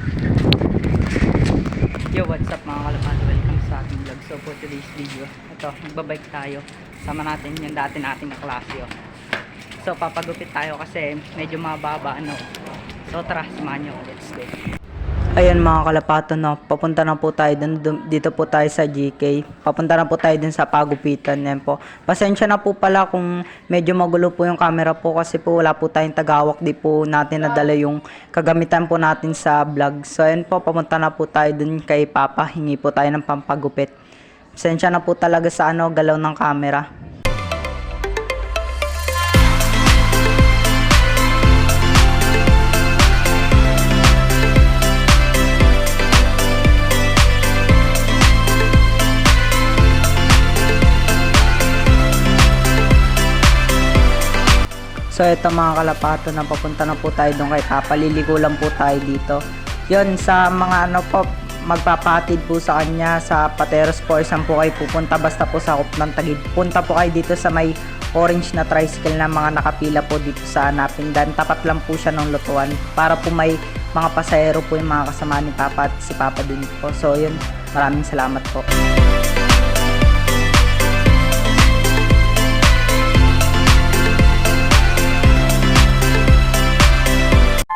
Yo, what's up mga kalapati? Welcome sa ating vlog. So for today's video, ito, magbabike tayo. Sama natin yung dati nating kaklase. Oh. So papagupit tayo kasi medyo mababa ano. So tara, samahan nyo. Let's go. Ayan mga kalapato, no, papunta na po tayo dito po tayo sa GK. Papunta na po tayo din sa pagupitan. Yan po. Pasensya na po pala kung medyo magulo po yung camera po kasi po wala po tayong tagawak. Di po natin nadala yung kagamitan po natin sa vlog. So ayan po, papunta na po tayo dun kay Papa. Hingi po tayo ng pampagupit. Pasensya na po talaga sa ano, galaw ng camera. So ito mga kalapato, na papunta na po tayo doon kay Papa. Liligo lang po tayo dito. Yun, sa mga ano po, magpapatid po sa kanya sa Pateros po. Saan po kayo pupunta, basta po sa Kup ng Taguig. Punta po kayo dito sa may orange na tricycle na mga nakapila po dito sa hanapin. Dan tapat lang po siya ng lutuan para po may mga pasahero po yung mga kasama ni Papa at si Papa din po. So yun, maraming salamat po.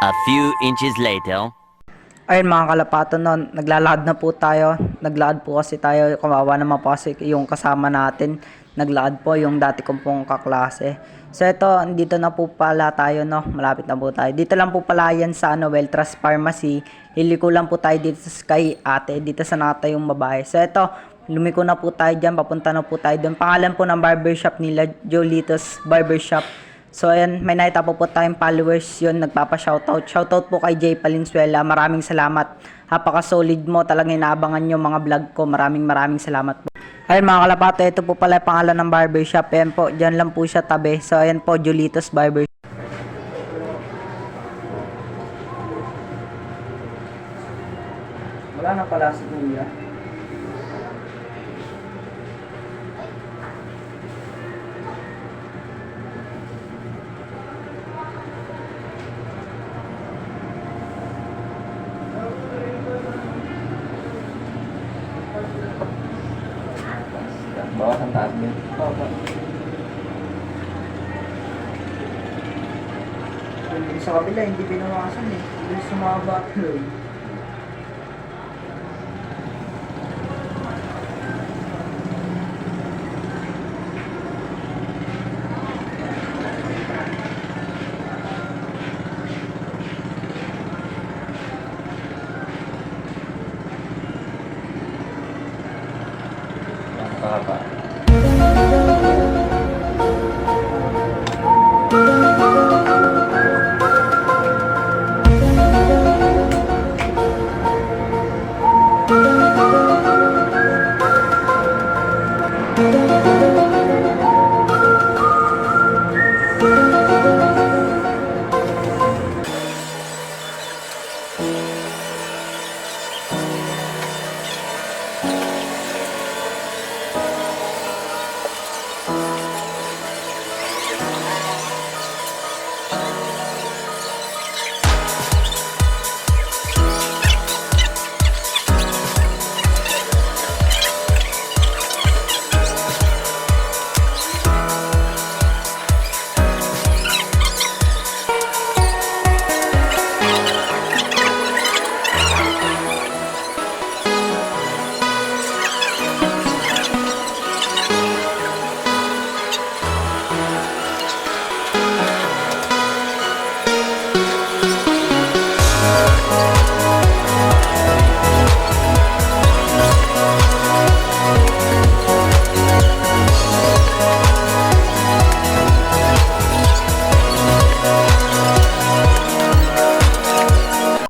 A few inches later. Ayun mga kalapato, no, naglalakad na po tayo. Naglakad po kasi tayo, kawawa naman po kasi yung kasama natin. Naglakad po yung dati kong pong kaklase. So ito, dito na po pala tayo, no. Malapit na po tayo. Dito lang po pala yan sa ano, Weltras Pharmacy. Liliko lang po tayo dito sa kay ate, dito sa nata yung babae. So ito, lumiko na po tayo dyan, papunta na po tayo doon. Pangalan po ng barbershop nila, Jolitos Barbershop. So ayan, may nakita po tayong followers yun, nagpapa-shoutout. Shoutout po kay Jay Palinsuela, maraming salamat. Napaka-solid mo, talagang inaabangan yung mga vlog ko. Maraming salamat po. Ayun mga kalapato, ito po pala yung pangalan ng barbershop. Ayan po, dyan lang po siya tabi. So ayan po, Jolitos Barbershop. Wala na pala si Kuya. Bawas ang taas din. Opo. Yung sa kabila, hindi pinawasan eh. Hindi sumaba tuloy. Pakapa.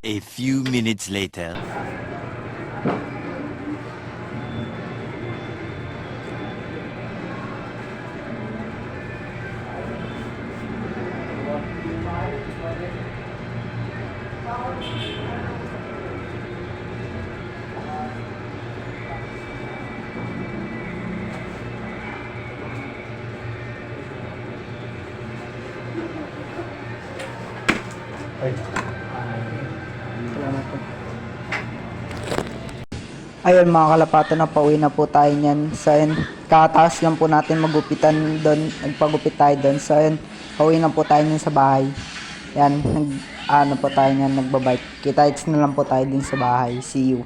A few minutes later. Ay. Salamat po. Ayun mga kalapatan, na pauwi na po tayo niyan. So ayun, kataas lang po natin magupitan doon, nagpagupit tayo doon. So ayun, pauwi na po tayo niyan sa bahay. Yan, ano po tayo niyan, nagbabike. Kita-kits na lang po tayo din sa bahay. See you.